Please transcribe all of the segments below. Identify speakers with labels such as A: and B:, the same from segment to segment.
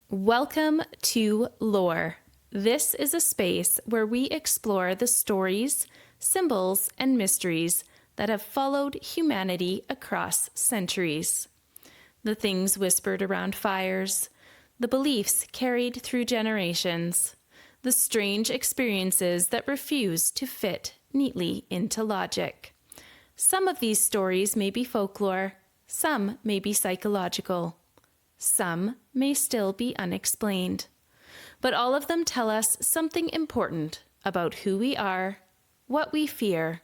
A: Welcome to Lore. This is a space where we explore the stories, symbols, and mysteries that have followed humanity across centuries. The things whispered around fires, the beliefs carried through generations, the strange experiences that refuse to fit neatly into logic. Some of these stories may be folklore, some may be psychological. Some may still be unexplained, but all of them tell us something important about who we are, what we fear,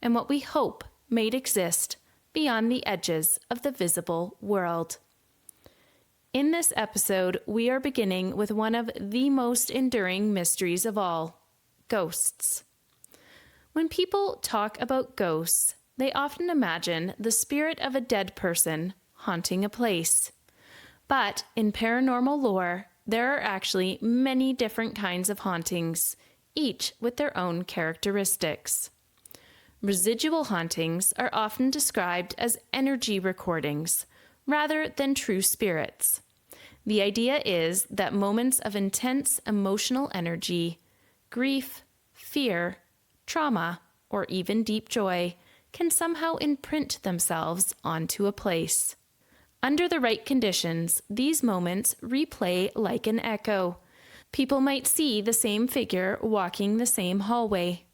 A: and what we hope may exist beyond the edges of the visible world. In this episode, we are beginning with one of the most enduring mysteries of all, ghosts. When people talk about ghosts, they often imagine the spirit of a dead person haunting a place. But in paranormal lore, there are actually many different kinds of hauntings, each with their own characteristics. Residual hauntings are often described as energy recordings rather than true spirits. The idea is that moments of intense emotional energy, grief, fear, trauma, or even deep joy can somehow imprint themselves onto a place. Under the right conditions, these moments replay like an echo. People might see the same figure walking the same hallway,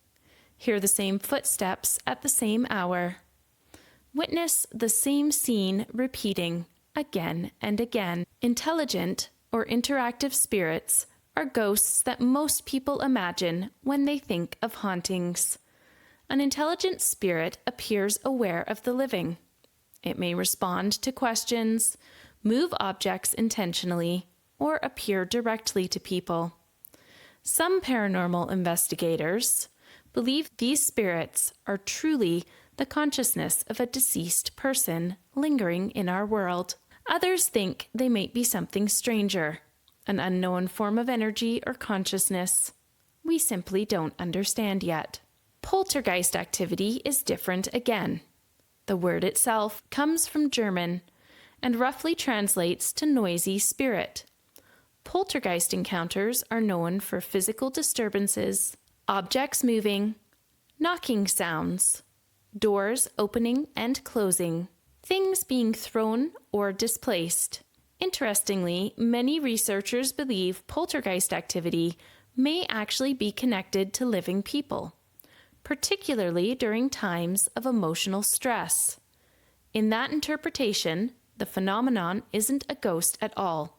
A: hear the same footsteps at the same hour, witness the same scene repeating again and again. Intelligent or interactive spirits are ghosts that most people imagine when they think of hauntings. An intelligent spirit appears aware of the living. It may respond to questions, move objects intentionally, or appear directly to people. Some paranormal investigators believe these spirits are truly the consciousness of a deceased person lingering in our world. Others think they might be something stranger, an unknown form of energy or consciousness we simply don't understand yet. Poltergeist activity is different again. The word itself comes from German and roughly translates to noisy spirit. Poltergeist encounters are known for physical disturbances, objects moving, knocking sounds, doors opening and closing, things being thrown or displaced. Interestingly, many researchers believe poltergeist activity may actually be connected to living people, particularly during times of emotional stress. In that interpretation, the phenomenon isn't a ghost at all,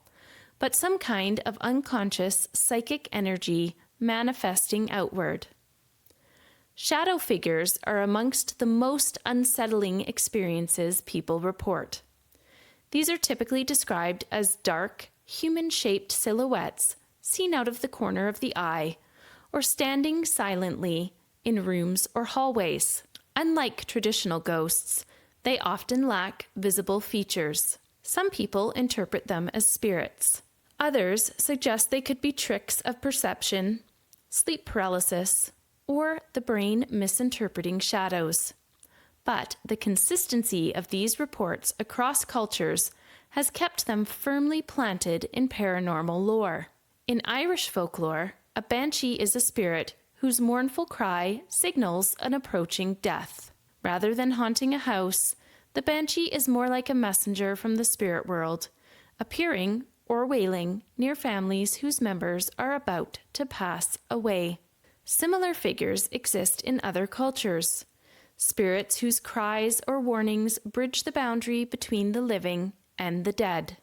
A: but some kind of unconscious psychic energy manifesting outward. Shadow figures are amongst the most unsettling experiences people report. These are typically described as dark, human-shaped silhouettes seen out of the corner of the eye or standing silently in rooms or hallways. Unlike traditional ghosts, they often lack visible features. Some people interpret them as spirits. Others suggest they could be tricks of perception, sleep paralysis, or the brain misinterpreting shadows. But the consistency of these reports across cultures has kept them firmly planted in paranormal lore. In Irish folklore, a banshee is a spirit whose mournful cry signals an approaching death. Rather than haunting a house, the banshee is more like a messenger from the spirit world, appearing or wailing near families whose members are about to pass away. Similar figures exist in other cultures, spirits whose cries or warnings bridge the boundary between the living and the dead.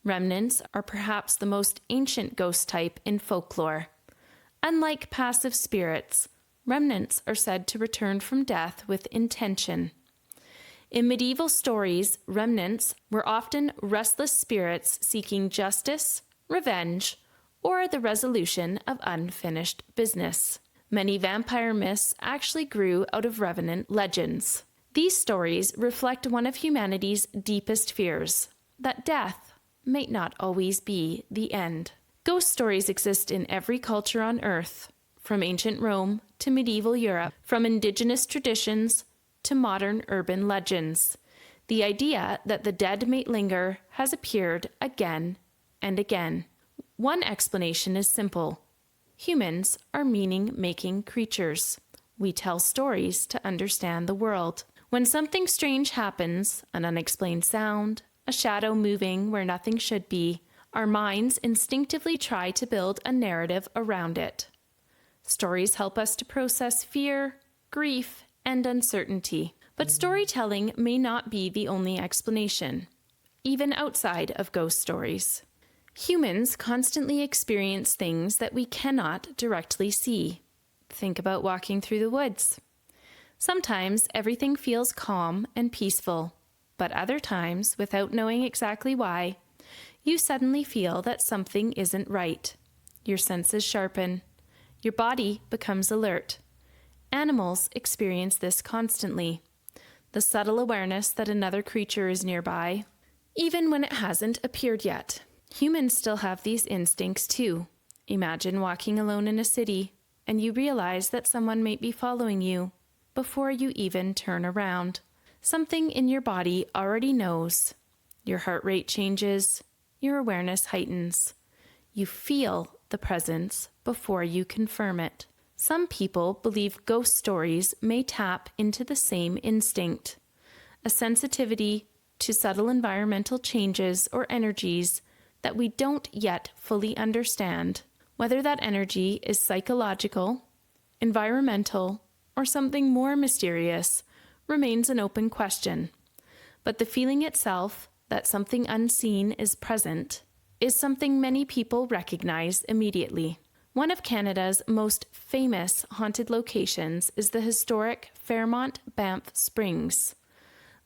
A: Remnants are perhaps the most ancient ghost type in folklore. Unlike passive spirits, remnants are said to return from death with intention. In medieval stories, remnants were often restless spirits seeking justice, revenge, or the resolution of unfinished business. Many vampire myths actually grew out of revenant legends. These stories reflect one of humanity's deepest fears, that death might not always be the end. Ghost stories exist in every culture on Earth, from ancient Rome to medieval Europe, from indigenous traditions to modern urban legends. The idea that the dead may linger has appeared again and again. One explanation is simple. Humans are meaning-making creatures. We tell stories to understand the world. When something strange happens, an unexplained sound, a shadow moving where nothing should be, our minds instinctively try to build a narrative around it. Stories help us to process fear, grief, and uncertainty. But storytelling may not be the only explanation, even outside of ghost stories. Humans constantly experience things that we cannot directly see. Think about walking through the woods. Sometimes everything feels calm and peaceful, but other times, without knowing exactly why, you suddenly feel that something isn't right. Your senses sharpen. Your body becomes alert. Animals experience this constantly. The subtle awareness that another creature is nearby, even when it hasn't appeared yet. Humans still have these instincts too. Imagine walking alone in a city, and you realize that someone might be following you before you even turn around. Something in your body already knows. Your heart rate changes, your awareness heightens. You feel the presence before you confirm it. Some people believe ghost stories may tap into the same instinct, a sensitivity to subtle environmental changes or energies that we don't yet fully understand. Whether that energy is psychological, environmental, or something more mysterious remains an open question. But the feeling itself that something unseen is present is something many people recognize immediately. One of Canada's most famous haunted locations is the historic Fairmont Banff Springs,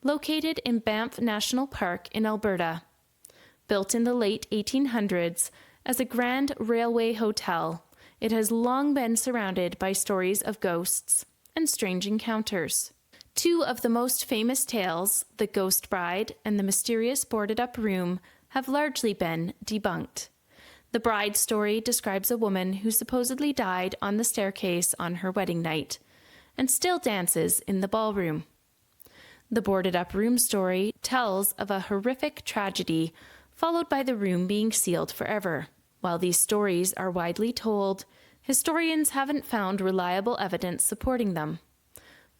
A: located in Banff National Park in Alberta. Built in the late 1800s as a grand railway hotel, it has long been surrounded by stories of ghosts and strange encounters. Two of the most famous tales, The Ghost Bride and The Mysterious Boarded-Up Room, have largely been debunked. The bride story describes a woman who supposedly died on the staircase on her wedding night and still dances in the ballroom. The boarded-up room story tells of a horrific tragedy followed by the room being sealed forever. While these stories are widely told, historians haven't found reliable evidence supporting them.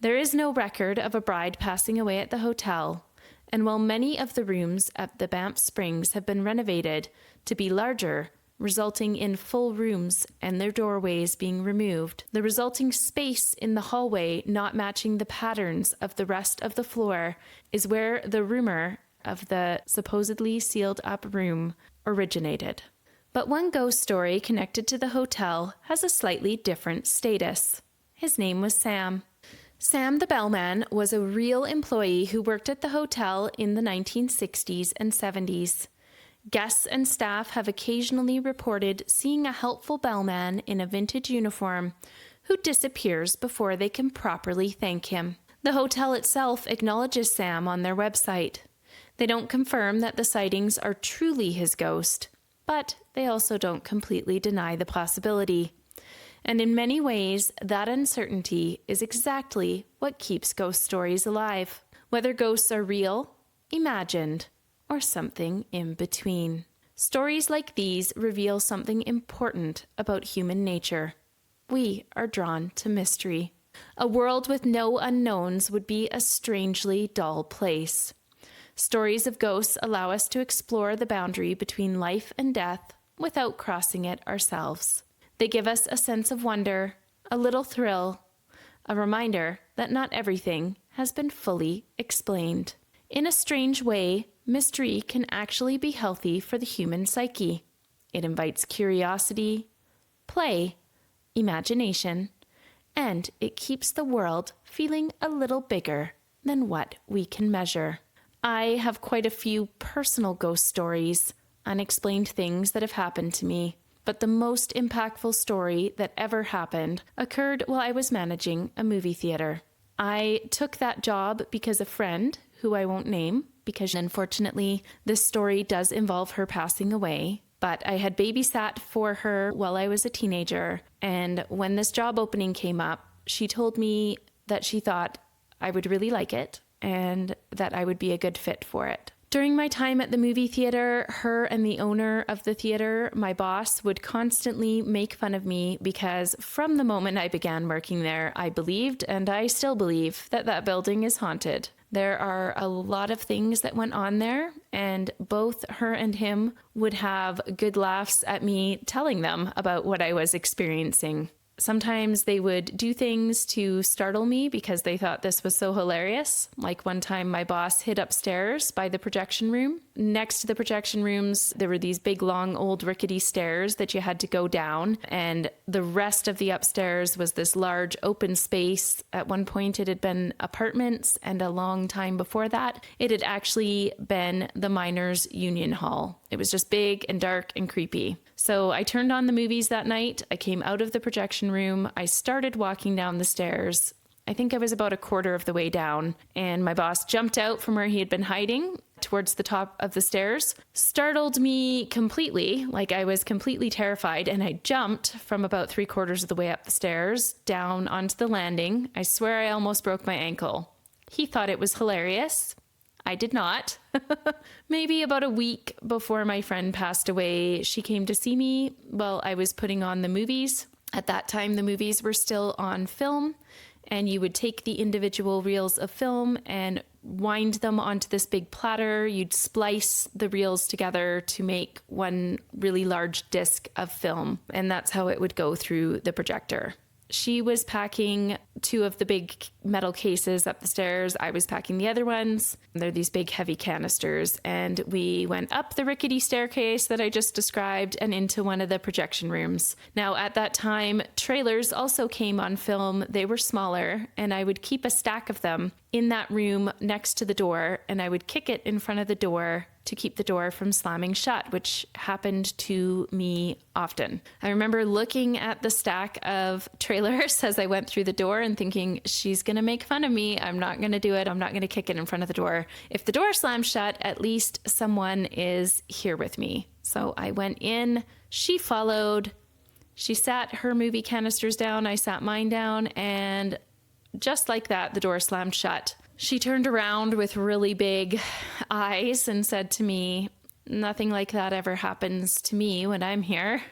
A: There is no record of a bride passing away at the hotel, and while many of the rooms at the Banff Springs have been renovated to be larger, resulting in full rooms and their doorways being removed, the resulting space in the hallway not matching the patterns of the rest of the floor is where the rumor of the supposedly sealed-up room originated. But one ghost story connected to the hotel has a slightly different status. His name was Sam. Sam the bellman was a real employee who worked at the hotel in the 1960s and 70s. Guests and staff have occasionally reported seeing a helpful bellman in a vintage uniform who disappears before they can properly thank him. The hotel itself acknowledges Sam on their website. They don't confirm that the sightings are truly his ghost, but they also don't completely deny the possibility. And in many ways, that uncertainty is exactly what keeps ghost stories alive. Whether ghosts are real, imagined, or something in between. Stories like these reveal something important about human nature. We are drawn to mystery. A world with no unknowns would be a strangely dull place. Stories of ghosts allow us to explore the boundary between life and death without crossing it ourselves. They give us a sense of wonder, a little thrill, a reminder that not everything has been fully explained. In a strange way, mystery can actually be healthy for the human psyche. It invites curiosity, play, imagination, and it keeps the world feeling a little bigger than what we can measure. I have quite a few personal ghost stories, unexplained things that have happened to me, but the most impactful story that ever happened occurred while I was managing a movie theater. I took that job because a friend, who I won't name, because unfortunately this story does involve her passing away, but I had babysat for her while I was a teenager, and when this job opening came up, she told me that she thought I would really like it and that I would be a good fit for it. During my time at the movie theater, her and the owner of the theater, my boss, would constantly make fun of me because from the moment I began working there, I believed, and I still believe, that that building is haunted. There are a lot of things that went on there, and both her and him would have good laughs at me telling them about what I was experiencing. Sometimes they would do things to startle me because they thought this was so hilarious. Like one time my boss hid upstairs by the projection room. Next to the projection rooms, there were these big, long, old rickety stairs that you had to go down. And the rest of the upstairs was this large open space. At one point, it had been apartments, and a long time before that, it had actually been the Miners' Union Hall. It was just big and dark and creepy. So I turned on the movies that night. I came out of the projection room. I started walking down the stairs. I think I was about a quarter of the way down, and my boss jumped out from where he had been hiding towards the top of the stairs, startled me completely, like I was completely terrified, and I jumped from about 3/4 of the way up the stairs down onto the landing. I swear I almost broke my ankle. He thought it was hilarious. I did not. Maybe about a week before my friend passed away, she came to see me while I was putting on the movies. At that time, the movies were still on film, and you would take the individual reels of film and wind them onto this big platter. You'd splice the reels together to make one really large disc of film, and that's how it would go through the projector. She was packing 2 of the big metal cases up the stairs. I was packing the other ones. They're these big, heavy canisters. And we went up the rickety staircase that I just described and into one of the projection rooms. Now, at that time, trailers also came on film. They were smaller, and I would keep a stack of them in that room next to the door, and I would kick it in front of the door to keep the door from slamming shut, which happened to me often. I remember looking at the stack of trailers as I went through the door and thinking, she's going to make fun of me. I'm not going to do it. I'm not going to kick it in front of the door. If the door slams shut, at least someone is here with me. So I went in, she followed, she sat her movie canisters down, I sat mine down, and just like that, the door slammed shut. She turned around with really big eyes and said to me, "Nothing like that ever happens to me when I'm here."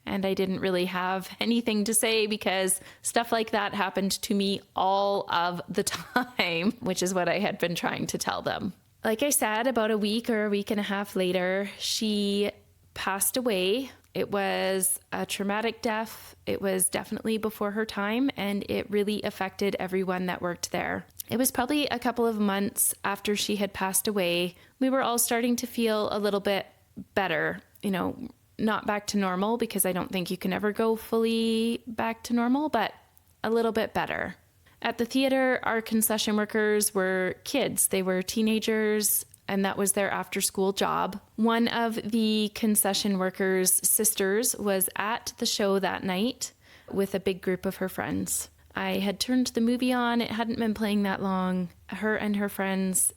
A: And I didn't really have anything to say because stuff like that happened to me all of the time, which is what I had been trying to tell them. Like I said, about a week or a week and a half later, she passed away. It was a traumatic death. It was definitely before her time, and it really affected everyone that worked there. It was probably a couple of months after she had passed away. We were all starting to feel a little bit better, not back to normal, because I don't think you can ever go fully back to normal, but a little bit better. At the theater, our concession workers were kids. They were teenagers, and that was their after-school job. One of the concession workers' sisters was at the show that night with a big group of her friends. I had turned the movie on. It hadn't been playing that long. Her and her friends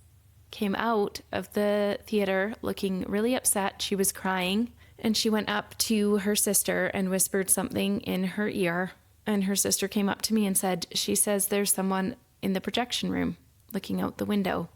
A: came out of the theater looking really upset. She was crying, and she went up to her sister and whispered something in her ear. And her sister came up to me and said, "She says there's someone in the projection room looking out the window."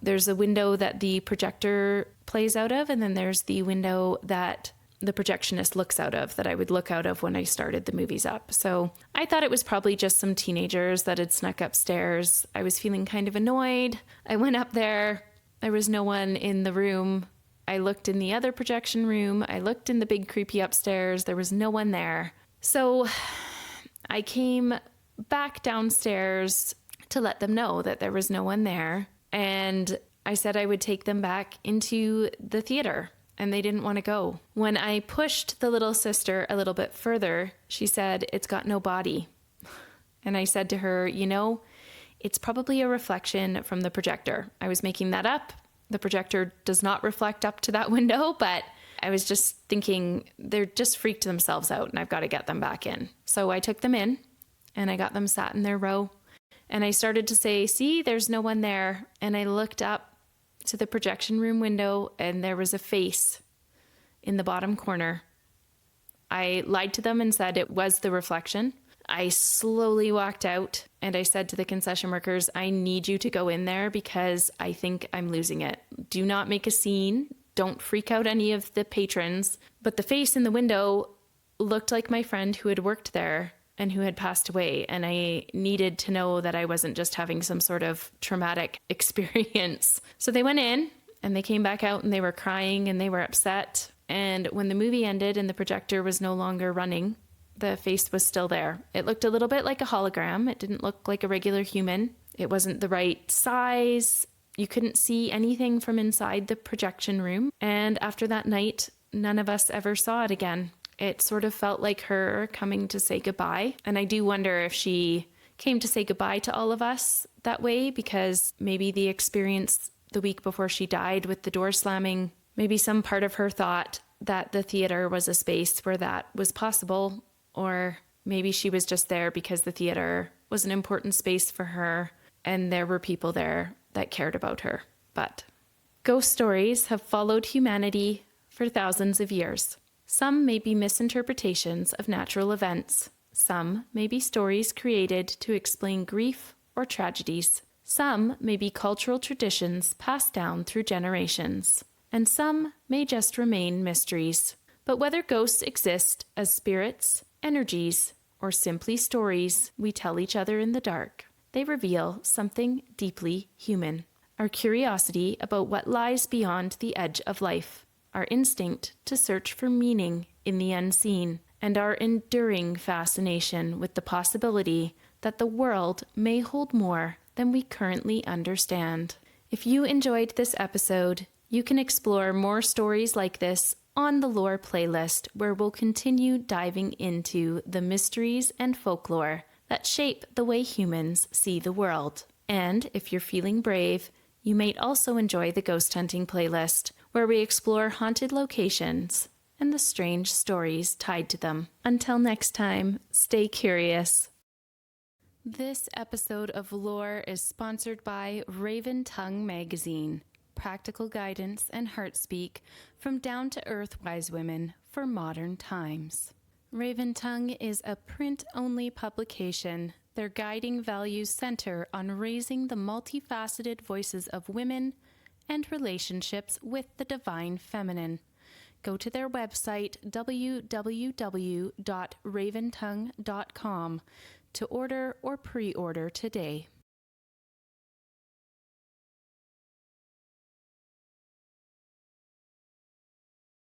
A: There's a window that the projector plays out of, and then there's the window that the projectionist looks out of, that I would look out of when I started the movies up. So I thought it was probably just some teenagers that had snuck upstairs. I was feeling kind of annoyed. I went up there. There was no one in the room. I looked in the other projection room. I looked in the big creepy upstairs. There was no one there. So I came back downstairs to let them know that there was no one there. And I said I would take them back into the theater, and they didn't want to go. When I pushed the little sister a little bit further, she said, "It's got no body." And I said to her, "It's probably a reflection from the projector." I was making that up. The projector does not reflect up to that window, but I was just thinking they're just freaked themselves out and I've got to get them back in. So I took them in and I got them sat in their row. And I started to say, "See, there's no one there." And I looked up to the projection room window and there was a face in the bottom corner. I lied to them and said it was the reflection. I slowly walked out and I said to the concession workers, I need you to go in there because I think I'm losing it. Do not make a scene. Don't freak out any of the patrons. But the face in the window looked like my friend who had worked there and who had passed away. And I needed to know that I wasn't just having some sort of traumatic experience. So they went in and they came back out and they were crying and they were upset. And when the movie ended and the projector was no longer running, the face was still there. It looked a little bit like a hologram. It didn't look like a regular human. It wasn't the right size. You couldn't see anything from inside the projection room. And after that night, none of us ever saw it again. It sort of felt like her coming to say goodbye. And I do wonder if she came to say goodbye to all of us that way, because maybe the experience the week before she died with the door slamming, maybe some part of her thought that the theater was a space where that was possible. Or maybe she was just there because the theater was an important space for her and there were people there that cared about her. But ghost stories have followed humanity for thousands of years. Some may be misinterpretations of natural events. Some may be stories created to explain grief or tragedies. Some may be cultural traditions passed down through generations. And some may just remain mysteries. But whether ghosts exist as spirits, energies, or simply stories we tell each other in the dark, they reveal something deeply human. Our curiosity about what lies beyond the edge of life, our instinct to search for meaning in the unseen, and our enduring fascination with the possibility that the world may hold more than we currently understand. If you enjoyed this episode, you can explore more stories like this on the Lore playlist, where we'll continue diving into the mysteries and folklore that shape the way humans see the world. And if you're feeling brave, you might also enjoy the ghost hunting playlist, where we explore haunted locations and the strange stories tied to them. Until next time, stay curious. This episode of Lore is sponsored by Raven Tongue Magazine. Practical guidance and heartspeak from down-to-earth wise women for modern times. Raven Tongue is a print-only publication. Their guiding values center on raising the multifaceted voices of women and relationships with the divine feminine. Go to their website, www.raventongue.com, to order or pre-order today.